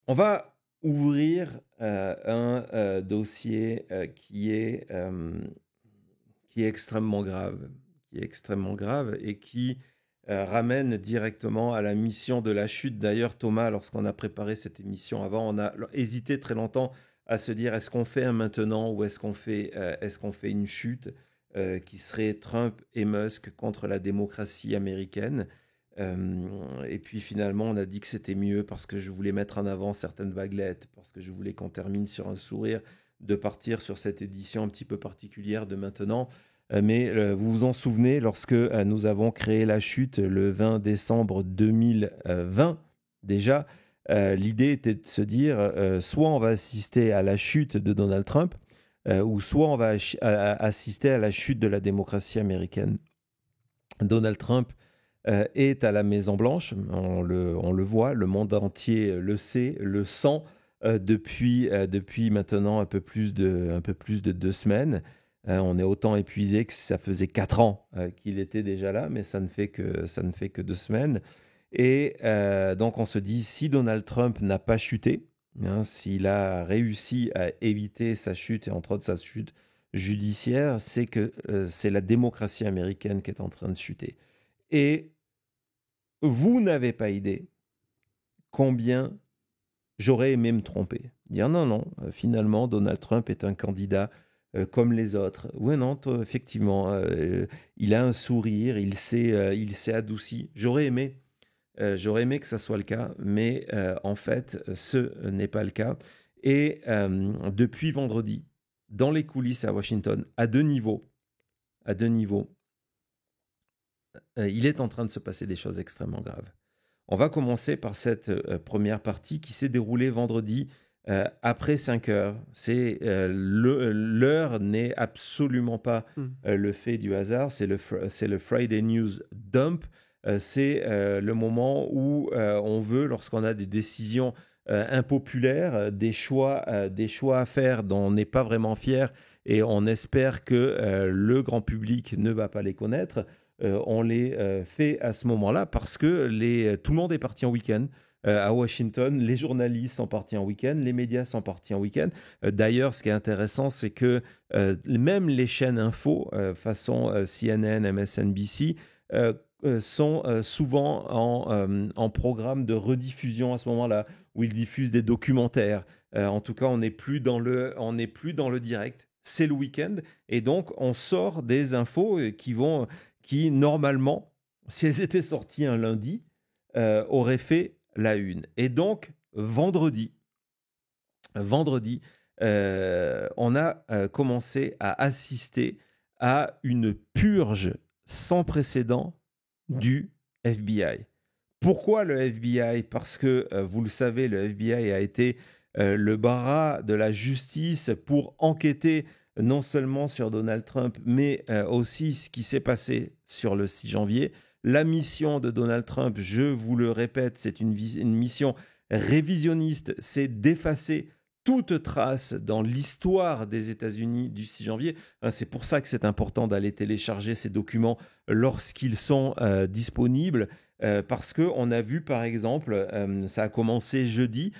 On va ouvrir un dossier qui est extrêmement grave, et qui ramène directement à la mission de la chute. D'ailleurs, Thomas, lorsqu'on a préparé cette émission avant, on a hésité très longtemps à se dire est-ce qu'on fait un maintenant ou est-ce qu'on fait une chute qui serait Trump et Musk contre la démocratie américaine. Et puis finalement, on a dit que c'était mieux parce que je voulais mettre en avant certaines vaguelettes, parce que je voulais qu'on termine sur un sourire, de partir sur cette édition un petit peu particulière de maintenant. Mais vous vous en souvenez, lorsque nous avons créé la chute le 20 décembre 2020, déjà, l'idée était de se dire soit on va assister à la chute de Donald Trump, ou soit on va assister à la chute de la démocratie américaine. Donald Trump est à la Maison-Blanche. On le voit, le monde entier le sait, le sent depuis maintenant un peu plus de 2 semaines. On est autant épuisé que ça faisait 4 ans qu'il était déjà là, mais ça ne fait que 2 semaines. Et donc on se dit, si Donald Trump n'a pas chuté, hein, s'il a réussi à éviter sa chute, et entre autres sa chute judiciaire, c'est que c'est la démocratie américaine qui est en train de chuter. Et vous n'avez pas idée combien j'aurais aimé me tromper. Dire non, non, finalement, Donald Trump est un candidat comme les autres. Oui, non, effectivement, il a un sourire, il s'est adouci. J'aurais aimé que ça soit le cas, mais en fait, ce n'est pas le cas. Et depuis vendredi, dans les coulisses à Washington, à deux niveaux, il est en train de se passer des choses extrêmement graves. On va commencer par cette première partie qui s'est déroulée vendredi après 5 heures. L'heure n'est absolument pas le fait du hasard, c'est le Friday News Dump. C'est le moment où on veut, lorsqu'on a des décisions impopulaires, des choix à faire dont on n'est pas vraiment fier et on espère que le grand public ne va pas les connaître, on les fait à ce moment-là parce que tout le monde est parti en week-end. À Washington, les journalistes sont partis en week-end, les médias sont partis en week-end. D'ailleurs, ce qui est intéressant, c'est que même les chaînes info, façon CNN, MSNBC, sont souvent en programme de rediffusion à ce moment-là, où ils diffusent des documentaires. En tout cas, on n'est plus dans le direct. C'est le week-end, et donc on sort des infos qui, normalement, si elles étaient sorties un lundi, auraient fait la une. Et donc, vendredi, on a commencé à assister à une purge sans précédent du FBI. Pourquoi le FBI? Parce que, vous le savez, le FBI a été le bras de la justice pour enquêter non seulement sur Donald Trump, mais aussi ce qui s'est passé sur le 6 janvier. La mission de Donald Trump, je vous le répète, c'est une mission révisionniste, c'est d'effacer toute trace dans l'histoire des États-Unis du 6 janvier. C'est pour ça que c'est important d'aller télécharger ces documents lorsqu'ils sont disponibles. Parce qu'on a vu, par exemple, ça a commencé jeudi,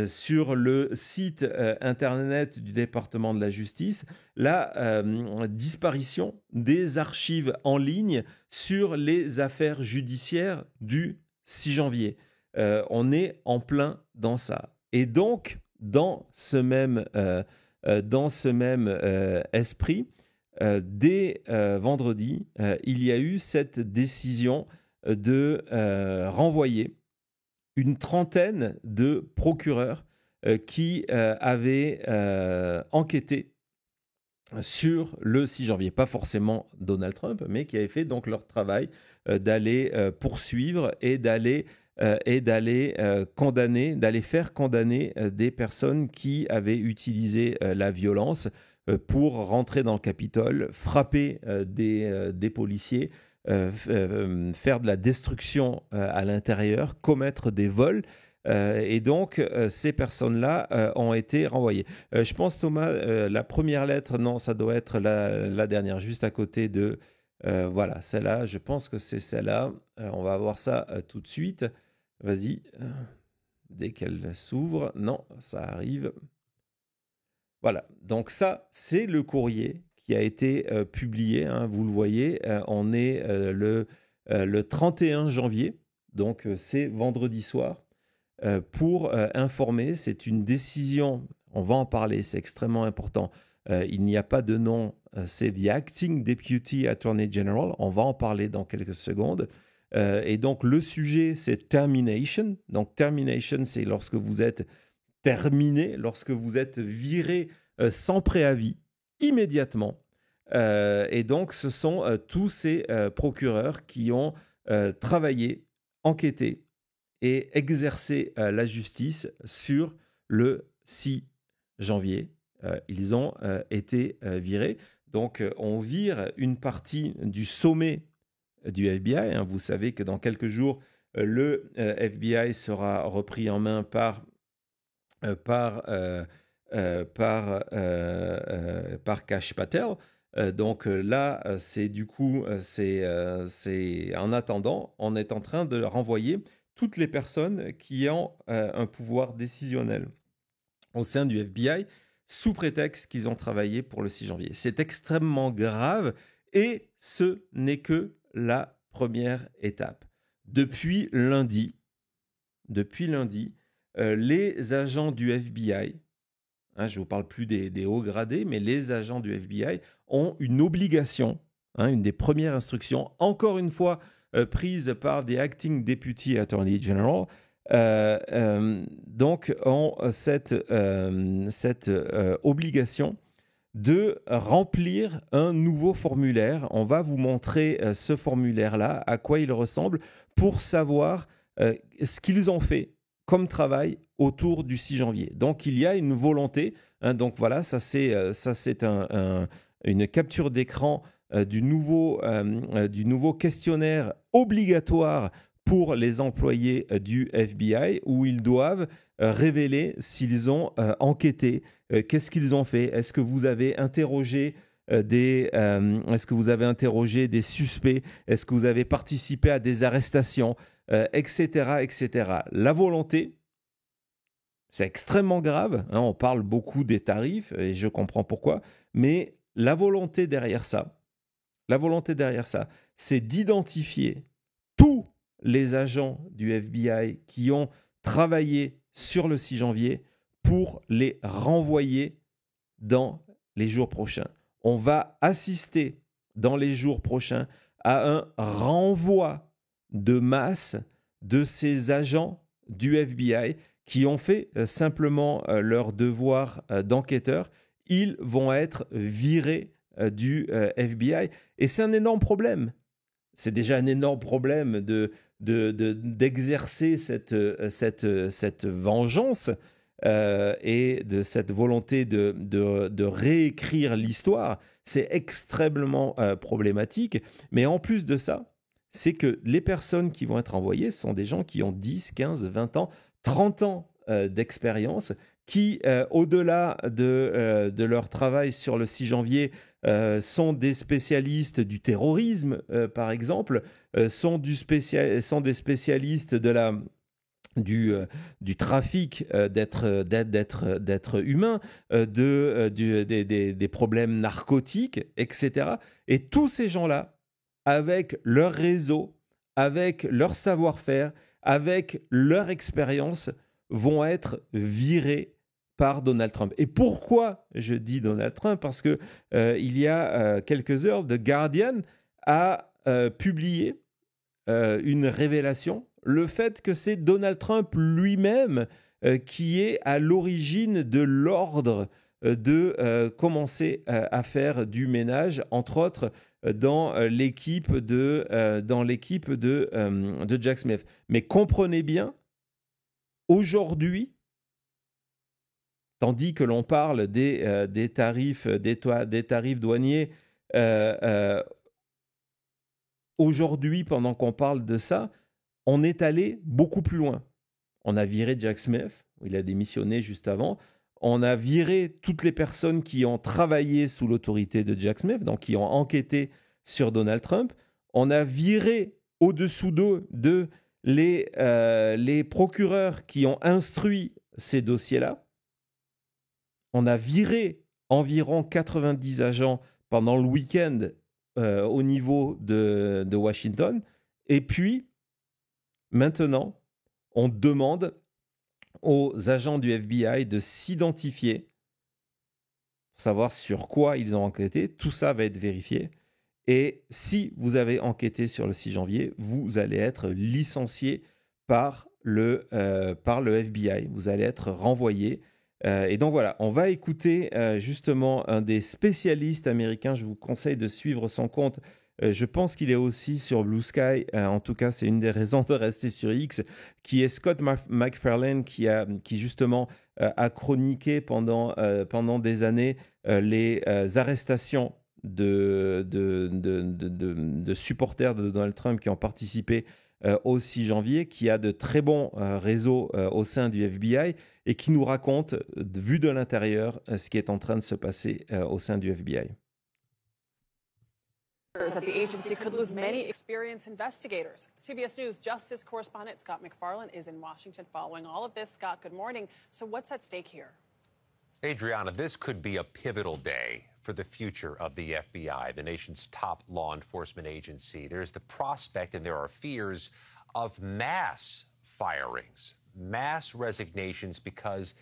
sur le site internet du département de la justice, la disparition des archives en ligne sur les affaires judiciaires du 6 janvier. On est en plein dans ça. Et donc, dans ce même esprit, dès vendredi, il y a eu cette décision de renvoyer une trentaine de procureurs qui avaient enquêté sur le 6 janvier. Pas forcément Donald Trump, mais qui avaient fait donc leur travail d'aller poursuivre et d'aller condamner, d'aller faire condamner des personnes qui avaient utilisé la violence pour rentrer dans le Capitole, frapper des policiers, faire de la destruction à l'intérieur, commettre des vols. Et donc, ces personnes-là ont été renvoyées. Je pense, Thomas, la première lettre, non, ça doit être la dernière, juste à côté de... voilà, celle-là, je pense que c'est celle-là. On va voir ça tout de suite. Vas-y. dès qu'elle s'ouvre. Non, ça arrive. Voilà, donc ça, c'est le courrier qui a été publié, hein, vous le voyez, on est le 31 janvier, donc c'est vendredi soir, pour informer, c'est une décision, on va en parler, c'est extrêmement important, il n'y a pas de nom, c'est The Acting Deputy Attorney General, on va en parler dans quelques secondes, et donc le sujet c'est termination, donc termination c'est lorsque vous êtes terminé, lorsque vous êtes viré sans préavis, immédiatement. Et donc, ce sont tous ces procureurs qui ont travaillé, enquêté et exercé la justice sur le 6 janvier. Ils ont été virés. Donc, on vire une partie du sommet du FBI. Hein. Vous savez que dans quelques jours, le FBI sera repris en main par Kash Patel. Donc là, c'est du coup, c'est en attendant, on est en train de renvoyer toutes les personnes qui ont un pouvoir décisionnel au sein du FBI sous prétexte qu'ils ont travaillé pour le 6 janvier. C'est extrêmement grave et ce n'est que la première étape. Depuis lundi, les agents du FBI, hein, je ne vous parle plus des hauts gradés, mais les agents du FBI ont une obligation, hein, une des premières instructions, encore une fois prise par the Acting Deputy Attorney General, donc ont cette obligation de remplir un nouveau formulaire. On va vous montrer ce formulaire-là, à quoi il ressemble, pour savoir ce qu'ils ont fait comme travail autour du 6 janvier. Donc, il y a une volonté. Hein, donc, voilà, ça c'est une capture d'écran du nouveau questionnaire obligatoire pour les employés du FBI où ils doivent révéler s'ils ont enquêté, qu'est-ce qu'ils ont fait, est-ce que vous avez interrogé des suspects, est-ce que vous avez participé à des arrestations, etc., etc. La volonté, c'est extrêmement grave, hein, on parle beaucoup des tarifs, et je comprends pourquoi, mais la volonté derrière ça, c'est d'identifier tous les agents du FBI qui ont travaillé sur le 6 janvier pour les renvoyer dans les jours prochains. On va assister dans les jours prochains à un renvoi de masse de ces agents du FBI qui ont fait simplement leur devoir d'enquêteur. Ils vont être virés du FBI. Et c'est un énorme problème. C'est déjà un énorme problème d'exercer cette vengeance et de cette volonté de réécrire l'histoire. C'est extrêmement problématique. Mais en plus de ça, c'est que les personnes qui vont être envoyées sont des gens qui ont 10, 15, 20 ans, 30 ans d'expérience, qui, au-delà de leur travail sur le 6 janvier, sont des spécialistes du terrorisme, par exemple, sont des spécialistes du trafic d'êtres humains, des problèmes narcotiques, etc. Et tous ces gens-là, avec leur réseau, avec leur savoir-faire, avec leur expérience, vont être virés par Donald Trump. Et pourquoi je dis Donald Trump? Parce que il y a quelques heures, The Guardian a publié une révélation, le fait que c'est Donald Trump lui-même qui est à l'origine de l'ordre de commencer à faire du ménage, entre autres dans l'équipe de Jack Smith. Mais comprenez bien, aujourd'hui, tandis que l'on parle des tarifs douaniers, aujourd'hui, pendant qu'on parle de ça, on est allé beaucoup plus loin. On a viré Jack Smith, il a démissionné juste avant. On a viré toutes les personnes qui ont travaillé sous l'autorité de Jack Smith, donc qui ont enquêté sur Donald Trump. On a viré au-dessous d'eux les procureurs qui ont instruit ces dossiers-là, on a viré environ 90 agents pendant le week-end au niveau de Washington. Et puis, maintenant, on demande aux agents du FBI de s'identifier, pour savoir sur quoi ils ont enquêté. Tout ça va être vérifié. Et si vous avez enquêté sur le 6 janvier, vous allez être licencié par le FBI. Vous allez être renvoyé. Et donc voilà, on va écouter justement un des spécialistes américains. Je vous conseille de suivre son compte. Je pense qu'il est aussi sur Blue Sky. En tout cas, c'est une des raisons de rester sur X, qui est Scott MacFarlane, qui justement a chroniqué pendant des années les arrestations de supporters de Donald Trump qui ont participé au 6 janvier, qui a de très bons réseaux au sein du FBI et qui nous raconte, vu de l'intérieur, ce qui est en train de se passer au sein du FBI. That the agency could lose many experienced investigators. CBS News Justice correspondent Scott MacFarlane is in Washington following all of this. Scott, good morning. So what's at stake here? Adriana, this could be a pivotal day for the future of the FBI, the nation's top law enforcement agency. There's the prospect, and there are fears, of mass firings, mass resignations, because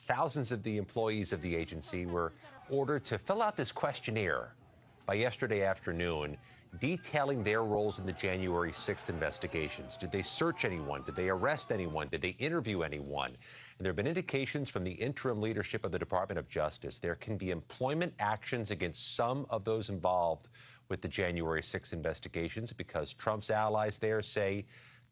thousands of the employees of the agency were ordered to fill out this questionnaire by yesterday afternoon, detailing their roles in the January 6th investigations. Did they search anyone? Did they arrest anyone? Did they interview anyone? And there have been indications from the interim leadership of the Department of Justice there can be employment actions against some of those involved with the January 6th investigations because Trump's allies there say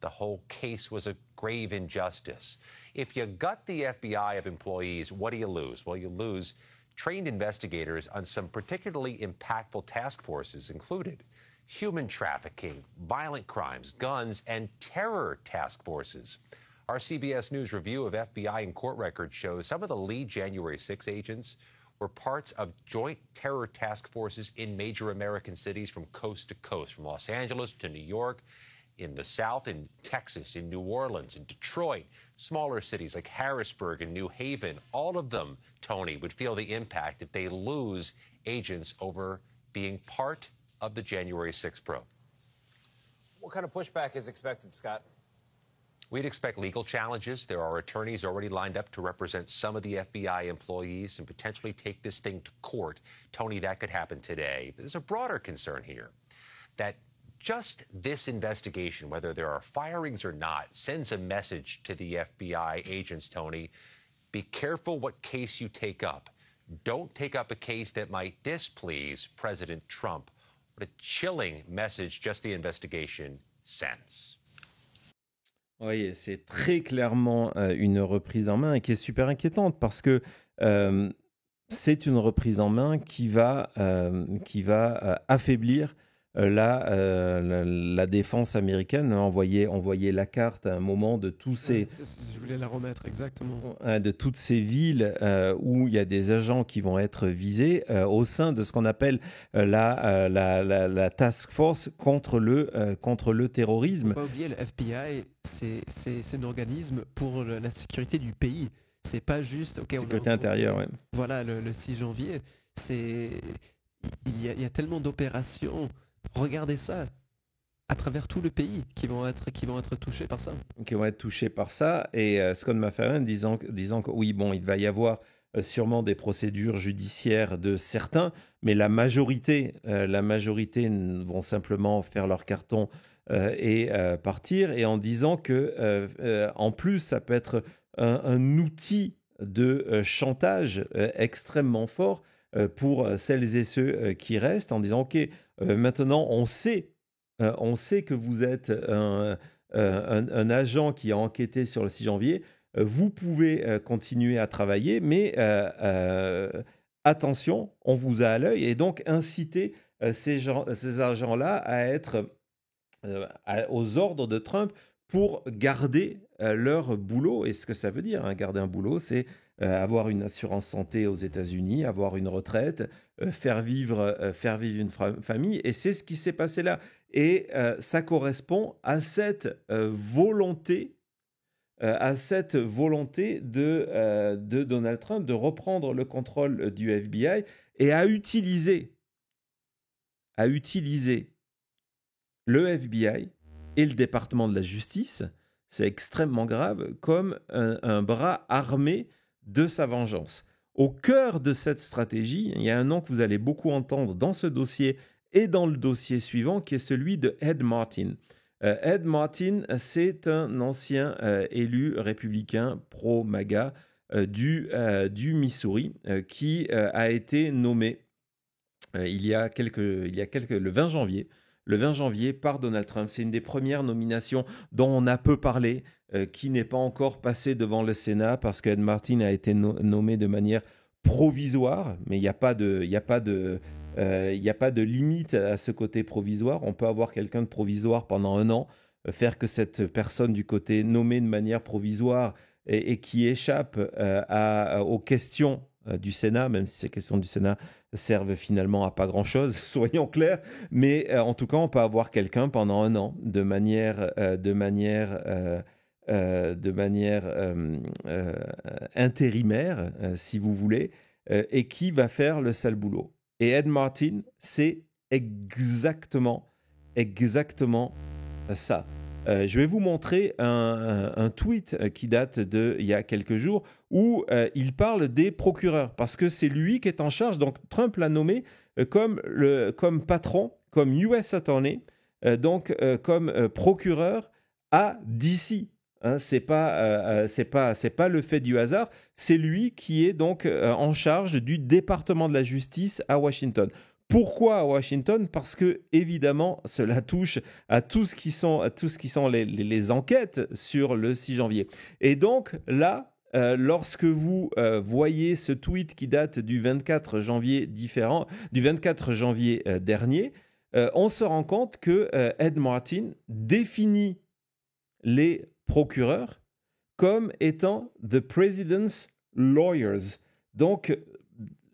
the whole case was a grave injustice. If you gut the FBI of employees, what do you lose? Well, you lose trained investigators on some particularly impactful task forces, included human trafficking, violent crimes, guns, and terror task forces. Our CBS News review of FBI and court records shows some of the lead January 6 agents were parts of joint terror task forces in major American cities from coast to coast, from Los Angeles to New York, in the South, in Texas, in New Orleans, in Detroit, smaller cities like Harrisburg and New Haven. All of them, Tony, would feel the impact if they lose agents over being part of the January 6th probe. What kind of pushback is expected, Scott? We'd expect legal challenges. There are attorneys already lined up to represent some of the FBI employees and potentially take this thing to court. Tony, that could happen today. There's a broader concern here that just this investigation, whether there are firings or not, sends a message to the FBI agents, Tony. Be careful what case you take up. Don't take up a case that might displease President Trump. What a chilling message just the investigation sends. Oui, c'est très clairement une reprise en main et qui est super inquiétante parce que c'est une reprise en main qui va affaiblir la défense américaine. Envoyer la carte à un moment de tous ces... Je voulais la remettre, exactement. De toutes ces villes où il y a des agents qui vont être visés au sein de ce qu'on appelle la task force contre le terrorisme. Il ne faut pas oublier, le FBI, c'est un organisme pour la sécurité du pays. C'est pas juste... Sécurité intérieure, oui. Voilà, le 6 janvier, il y a tellement d'opérations. Regardez ça, à travers tout le pays, qui vont être touchés par ça. Qui vont être touchés par ça. Et Scott MacFarlane disant que oui, bon, il va y avoir sûrement des procédures judiciaires de certains, mais la majorité vont simplement faire leur carton et partir. Et en disant que, en plus, ça peut être un outil de chantage extrêmement fort pour celles et ceux qui restent, en disant ok, maintenant on sait que vous êtes un agent qui a enquêté sur le 6 janvier, vous pouvez continuer à travailler, mais attention, on vous a à l'œil, et donc inciter ces agents-là à être aux ordres de Trump pour garder leur boulot. Et ce que ça veut dire, garder un boulot, c'est avoir une assurance santé aux États-Unis, avoir une retraite, faire vivre une famille. Et c'est ce qui s'est passé là. Et ça correspond à cette volonté de Donald Trump de reprendre le contrôle du FBI et à utiliser le FBI et le département de la justice, c'est extrêmement grave, comme un bras armé de sa vengeance. Au cœur de cette stratégie, il y a un nom que vous allez beaucoup entendre dans ce dossier et dans le dossier suivant, qui est celui de Ed Martin. Ed Martin, c'est un ancien élu républicain pro-MAGA du Missouri qui a été nommé le 20 janvier par Donald Trump. C'est une des premières nominations dont on a peu parlé, qui n'est pas encore passée devant le Sénat parce qu'Ed Martin a été nommé de manière provisoire, mais il n'y a pas de limite à ce côté provisoire. On peut avoir quelqu'un de provisoire pendant 1 an, faire que cette personne du côté nommée de manière provisoire et qui échappe aux questions du Sénat, même si ces questions du Sénat servent finalement à pas grand-chose, soyons clairs. Mais en tout cas, on peut avoir quelqu'un pendant 1 an de manière intérimaire, si vous voulez, et qui va faire le sale boulot. Et Ed Martin, c'est exactement ça. Je vais vous montrer un tweet qui date d'il y a quelques jours où il parle des procureurs parce que c'est lui qui est en charge. Donc Trump l'a nommé comme patron, comme US Attorney, comme procureur à DC. Hein, c'est pas le fait du hasard. C'est lui qui est donc en charge du département de la justice à Washington. Pourquoi à Washington ? Parce que évidemment, cela touche à tout ce qui sont les enquêtes sur le 6 janvier. Et donc là, lorsque vous voyez ce tweet qui date du 24 janvier dernier, on se rend compte que Ed Martin définit les procureurs comme étant the president's lawyers. Donc,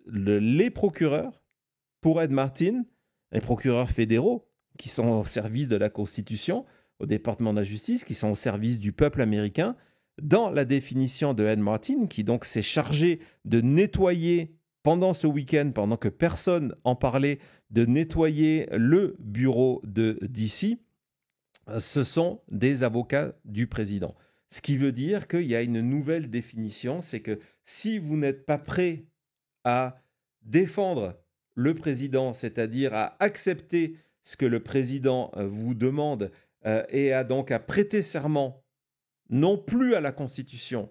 les procureurs, pour Ed Martin, les procureurs fédéraux qui sont au service de la Constitution, au département de la justice, qui sont au service du peuple américain, dans la définition de Ed Martin, qui donc s'est chargé de nettoyer pendant ce week-end, pendant que personne en parlait, de nettoyer le bureau de DC, ce sont des avocats du président. Ce qui veut dire qu'il y a une nouvelle définition, c'est que si vous n'êtes pas prêt à défendre le président, c'est-à-dire à accepter ce que le président vous demande et à donc à prêter serment, non plus à la Constitution,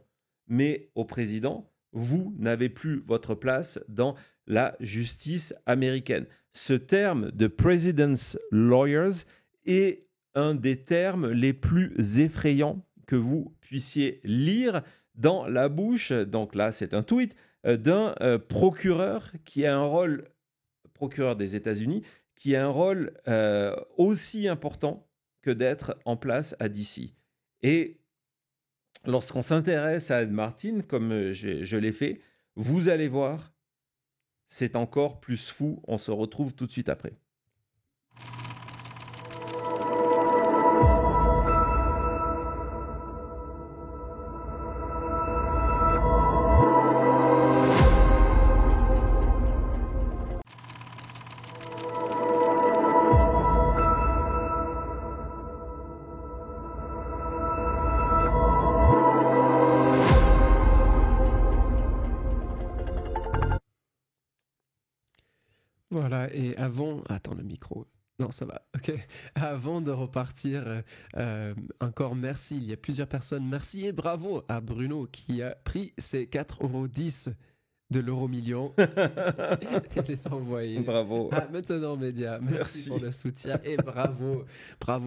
mais au président, vous n'avez plus votre place dans la justice américaine. Ce terme de President's Lawyers est un des termes les plus effrayants que vous puissiez lire dans la bouche, donc là c'est un tweet, d'un procureur qui a un rôle, procureur des États-Unis, qui a un rôle aussi important que d'être en place à DC. Et lorsqu'on s'intéresse à Ed Martin, comme je l'ai fait, vous allez voir, c'est encore plus fou. On se retrouve tout de suite après. Voilà, et avant... Attends, le micro... Non, ça va, ok. Avant de repartir, encore merci, il y a plusieurs personnes. Merci et bravo à Bruno qui a pris ses 4,10 € de l'euro-million et les a envoyés. Bravo. À Maintenant Média, merci pour le soutien et bravo,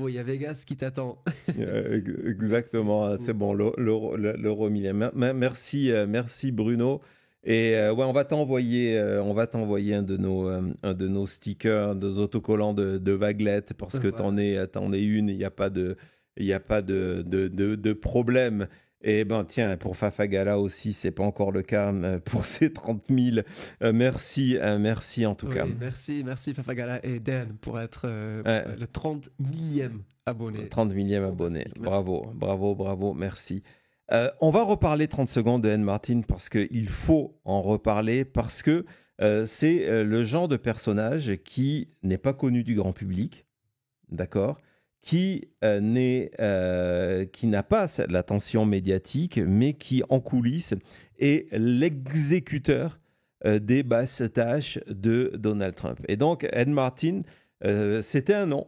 il y a Vegas qui t'attend. Exactement, c'est bon, l'euro-million. Merci Bruno. Et ouais, on va t'envoyer un de nos stickers, des autocollants de vaguelettes parce que t'en es une, il n'y a pas de problème. Et ben tiens, pour Fafagala aussi, c'est pas encore le cas pour ces 30 000. Merci en tout cas. Merci Fafagala et Dan pour être le 30 millième abonné. 30 millième abonné. Bravo, merci. On va reparler 30 secondes de Anne Martin parce qu'il faut en reparler, parce que c'est le genre de personnage qui n'est pas connu du grand public, d'accord, qui n'a pas l'attention médiatique, mais qui, en coulisses, est l'exécuteur des basses tâches de Donald Trump. Et donc, Ed Martin, c'était un nom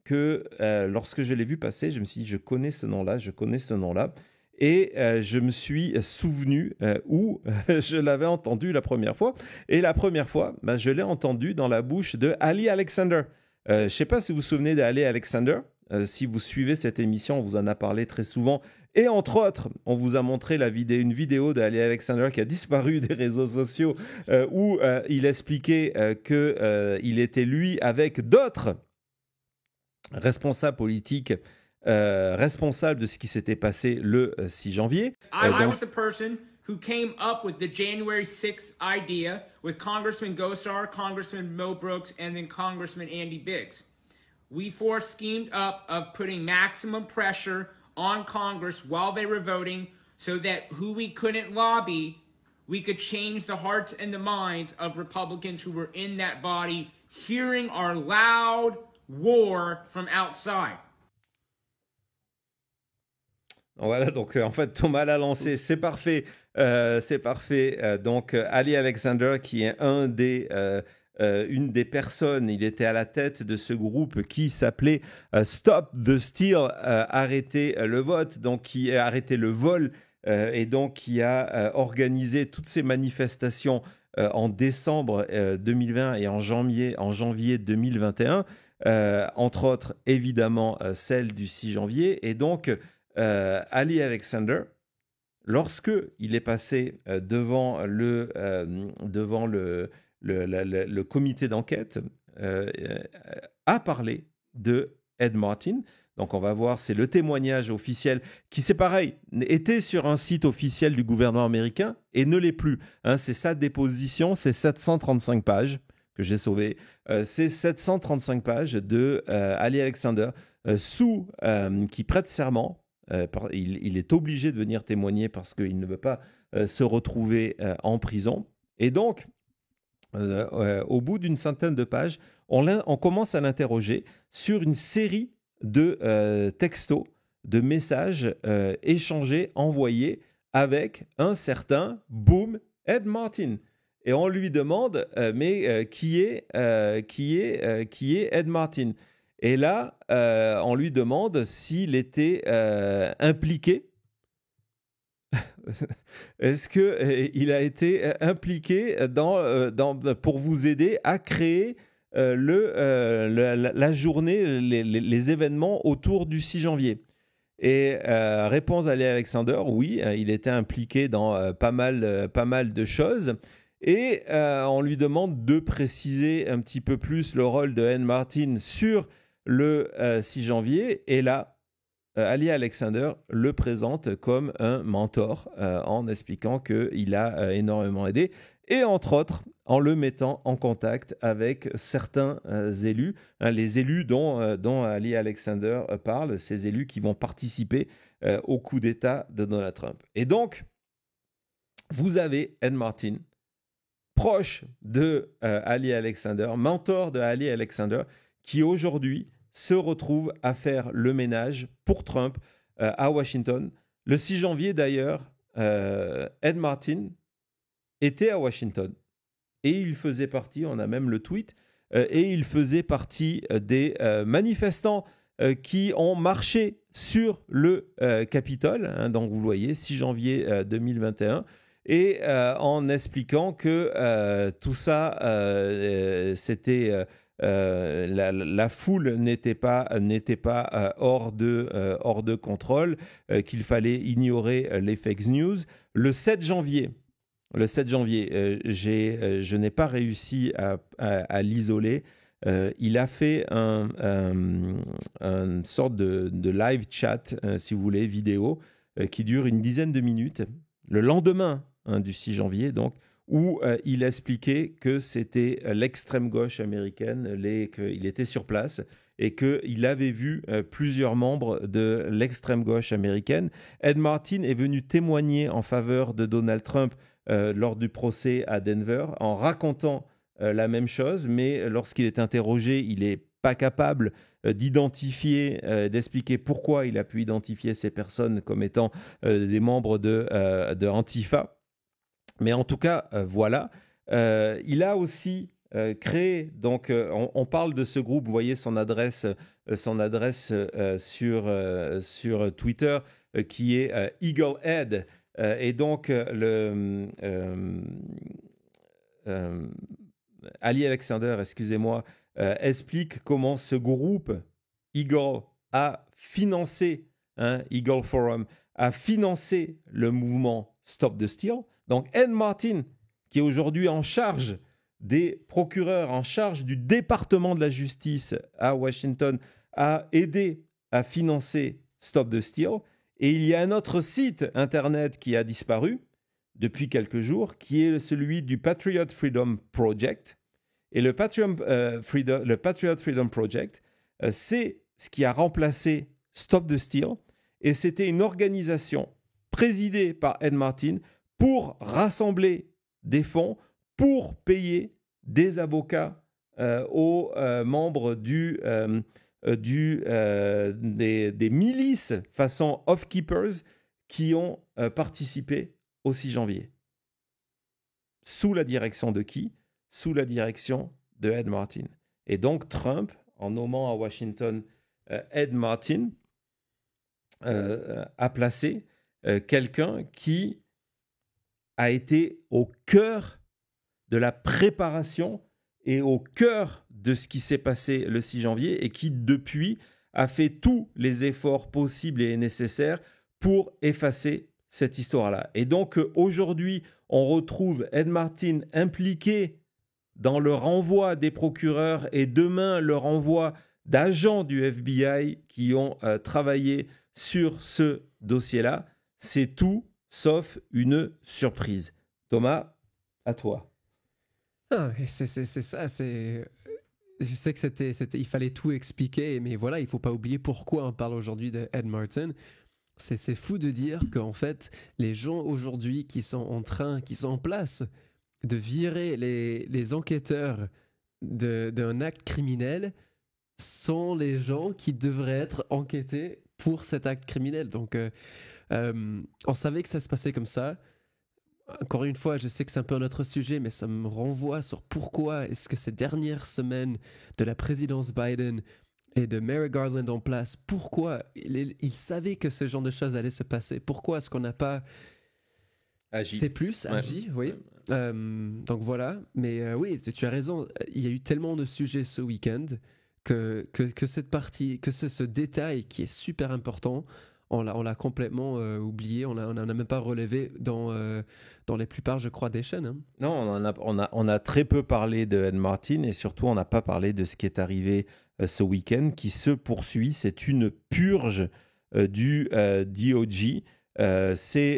que, lorsque je l'ai vu passer, je me suis dit, je connais ce nom-là. Et je me suis souvenu où je l'avais entendu la première fois. Et la première fois, je l'ai entendu dans la bouche de Ali Alexander. Je ne sais pas si vous vous souvenez d'Ali Alexander. Si vous suivez cette émission, on vous en a parlé très souvent. Et entre autres, on vous a montré une vidéo d'Ali Alexander qui a disparu des réseaux sociaux où il expliquait qu'il était lui avec d'autres responsables politiques responsables de ce qui s'était passé le 6 janvier. I was the person who came up with the January 6th idea with Congressman Gosar, Congressman Mo Brooks, and then Congressman Andy Biggs. We four schemed up of putting maximum pressure on Congress while they were voting so that who we couldn't lobby, we could change the hearts and the minds of Republicans who were in that body hearing our loud war from outside. Voilà, donc en fait, Thomas l'a lancé, c'est parfait. Donc, Ali Alexander, qui est une des personnes, il était à la tête de ce groupe qui s'appelait Stop the Steal, arrêter le vote, donc qui a arrêté le vol, et donc qui a organisé toutes ces manifestations en décembre 2020 et en janvier 2021, entre autres, évidemment, celle du 6 janvier. Et donc, Ali Alexander, lorsque il est passé devant le comité d'enquête, a parlé de Ed Martin. Donc on va voir, c'est le témoignage officiel qui, c'est pareil, était sur un site officiel du gouvernement américain et ne l'est plus. C'est sa déposition, c'est 735 pages que j'ai sauvé. C'est 735 pages de Ali Alexander qui prête serment. Il est obligé de venir témoigner parce qu'il ne veut pas se retrouver en prison. Et donc, au bout d'une centaine de pages, on commence à l'interroger sur une série de textos, de messages échangés, envoyés avec un certain Ed Martin. Et on lui demande, qui est Ed Martin ? Et là, on lui demande s'il était impliqué. Est-ce qu'il a été impliqué pour vous aider à créer la journée, les événements autour du 6 janvier? Et réponse d'Ali Alexander, oui, il était impliqué dans pas mal de choses. Et on lui demande de préciser un petit peu plus le rôle de Ed Martin sur le 6 janvier. Et là, Ali Alexander le présente comme un mentor en expliquant qu'il a énormément aidé. Et entre autres, en le mettant en contact avec certains élus, les élus dont Ali Alexander parle, ces élus qui vont participer au coup d'État de Donald Trump. Et donc, vous avez Ed Martin, proche de Ali Alexander, mentor de Ali Alexander, qui aujourd'hui se retrouve à faire le ménage pour Trump à Washington. Le 6 janvier, d'ailleurs, Ed Martin était à Washington et il faisait partie, on a même le tweet, et il faisait partie des manifestants qui ont marché sur le Capitole, donc vous le voyez, 6 janvier 2021, et en expliquant que tout ça, c'était... la foule n'était pas hors de contrôle, qu'il fallait ignorer les fake news. Le 7 janvier, je n'ai pas réussi à l'isoler. Il a fait une sorte de live chat, si vous voulez, vidéo, qui dure une dizaine de minutes, le lendemain du 6 janvier, donc, où il expliquait que c'était l'extrême gauche américaine, qu'il était sur place et qu'il avait vu plusieurs membres de l'extrême gauche américaine. Ed Martin est venu témoigner en faveur de Donald Trump lors du procès à Denver en racontant la même chose, mais lorsqu'il est interrogé, il n'est pas capable d'identifier, d'expliquer pourquoi il a pu identifier ces personnes comme étant des membres de Antifa. Mais en tout cas, voilà. Il a aussi créé, donc on parle de ce groupe, vous voyez son adresse sur Twitter qui est Eagle Head. Et donc, Ali Alexander, excusez-moi, explique comment ce groupe Eagle a financé, Eagle Forum, a financé le mouvement Stop the Steal. Donc, Ed Martin, qui est aujourd'hui en charge des procureurs, en charge du département de la justice à Washington, a aidé à financer Stop the Steal. Et il y a un autre site Internet qui a disparu depuis quelques jours, qui est celui du Patriot Freedom Project. Et le Patriot Freedom Project, c'est ce qui a remplacé Stop the Steal. Et c'était une organisation présidée par Ed Martin pour rassembler des fonds, pour payer des avocats aux membres des milices façon Oath Keepers qui ont participé au 6 janvier. Sous la direction de qui ? Sous la direction de Ed Martin. Et donc Trump, en nommant à Washington Ed Martin, a placé quelqu'un qui a été au cœur de la préparation et au cœur de ce qui s'est passé le 6 janvier et qui, depuis, a fait tous les efforts possibles et nécessaires pour effacer cette histoire-là. Et donc, aujourd'hui, on retrouve Ed Martin impliqué dans le renvoi des procureurs et demain, le renvoi d'agents du FBI qui ont travaillé sur ce dossier-là. C'est tout sauf une surprise. Thomas, à toi. C'est ça, je sais que il fallait tout expliquer, mais voilà, il ne faut pas oublier pourquoi on parle aujourd'hui de Ed Martin. C'est fou de dire qu'en fait, les gens aujourd'hui qui sont en place de virer les enquêteurs d'un acte criminel sont les gens qui devraient être enquêtés pour cet acte criminel. Donc, on savait que ça se passait comme ça. Encore une fois, je sais que c'est un peu un autre sujet, mais ça me renvoie sur pourquoi est-ce que ces dernières semaines de la présidence Biden et de Merrick Garland en place, pourquoi il savait que ce genre de choses allait se passer. Pourquoi est-ce qu'on n'a pas fait plus, agi, oui. Donc voilà, mais oui, tu as raison, il y a eu tellement de sujets ce week-end que cette partie, que ce détail qui est super important, on l'a complètement oublié, on n'en a même pas relevé dans les plupart, je crois, des chaînes. Hein. Non, on a très peu parlé de Ed Martin et surtout, on n'a pas parlé de ce qui est arrivé ce week-end, qui se poursuit. C'est une purge du DOJ.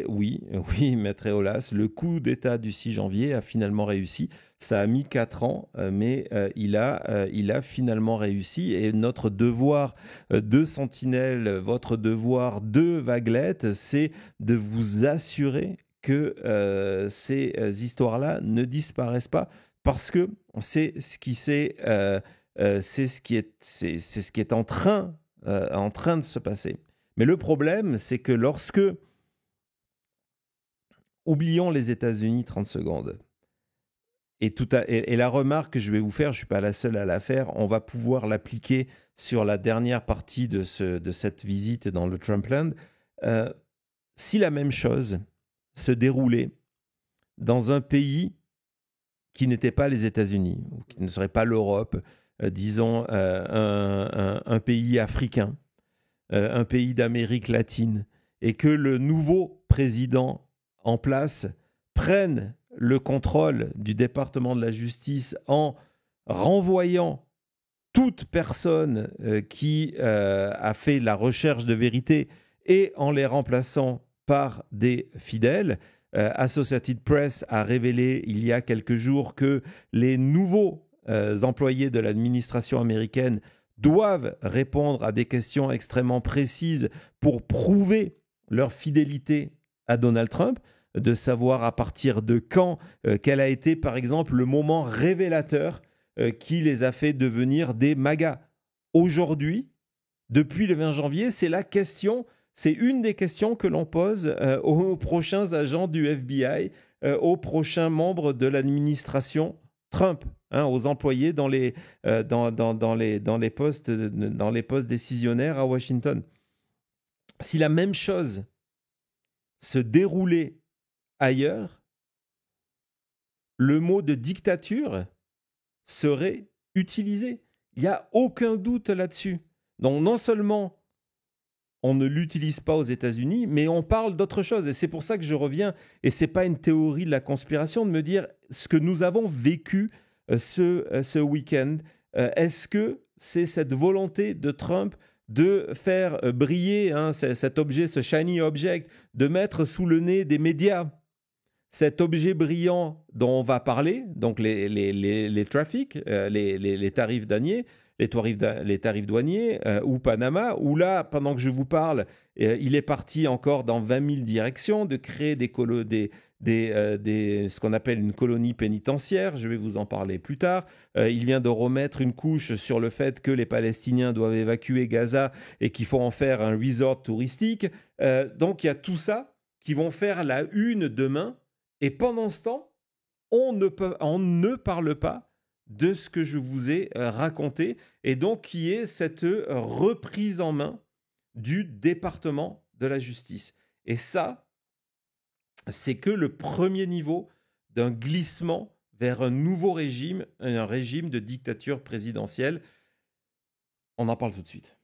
Oui, Maître Eolas, le coup d'État du 6 janvier a finalement réussi. Ça a mis 4 ans, mais il a finalement réussi. Et notre devoir de sentinelle, votre devoir de vaguelette, c'est de vous assurer que ces histoires-là ne disparaissent pas, parce que c'est ce qui est en train de se passer. Mais le problème, c'est que lorsque... Oublions les États-Unis 30 secondes. Et la remarque que je vais vous faire, je ne suis pas la seule à la faire, on va pouvoir l'appliquer sur la dernière partie de cette visite dans le Trumpland. Si la même chose se déroulait dans un pays qui n'était pas les États-Unis, ou qui ne serait pas l'Europe, disons un pays africain, un pays d'Amérique latine, et que le nouveau président en place prenne le contrôle du département de la justice en renvoyant toute personne qui a fait la recherche de vérité et en les remplaçant par des fidèles. Associated Press a révélé il y a quelques jours que les nouveaux employés de l'administration américaine doivent répondre à des questions extrêmement précises pour prouver leur fidélité à Donald Trump, de savoir à partir de quand, quel a été par exemple le moment révélateur qui les a fait devenir des MAGA. Aujourd'hui, depuis le 20 janvier, c'est une des questions que l'on pose aux prochains agents du FBI, aux prochains membres de l'administration Trump, aux employés dans les postes décisionnaires à Washington. Si la même chose se déroulait ailleurs, le mot de dictature serait utilisé. Il n'y a aucun doute là-dessus. Donc non seulement on ne l'utilise pas aux États-Unis, mais on parle d'autre chose. Et c'est pour ça que je reviens, et ce n'est pas une théorie de la conspiration, de me dire ce que nous avons vécu ce week-end. Est-ce que c'est cette volonté de Trump de faire briller cet objet, ce shiny object, de mettre sous le nez des médias cet objet brillant dont on va parler, donc les trafics, les tarifs douaniers, les tarifs douaniers ou Panama, où là, pendant que je vous parle, il est parti encore dans 20 000 directions de créer ce qu'on appelle une colonie pénitentiaire. Je vais vous en parler plus tard. Il vient de remettre une couche sur le fait que les Palestiniens doivent évacuer Gaza et qu'il faut en faire un resort touristique. Donc il y a tout ça qui vont faire la une demain. Et pendant ce temps, on ne parle pas de ce que je vous ai raconté, et donc qui est cette reprise en main du département de la justice. Et ça, c'est que le premier niveau d'un glissement vers un nouveau régime, un régime de dictature présidentielle. On en parle tout de suite.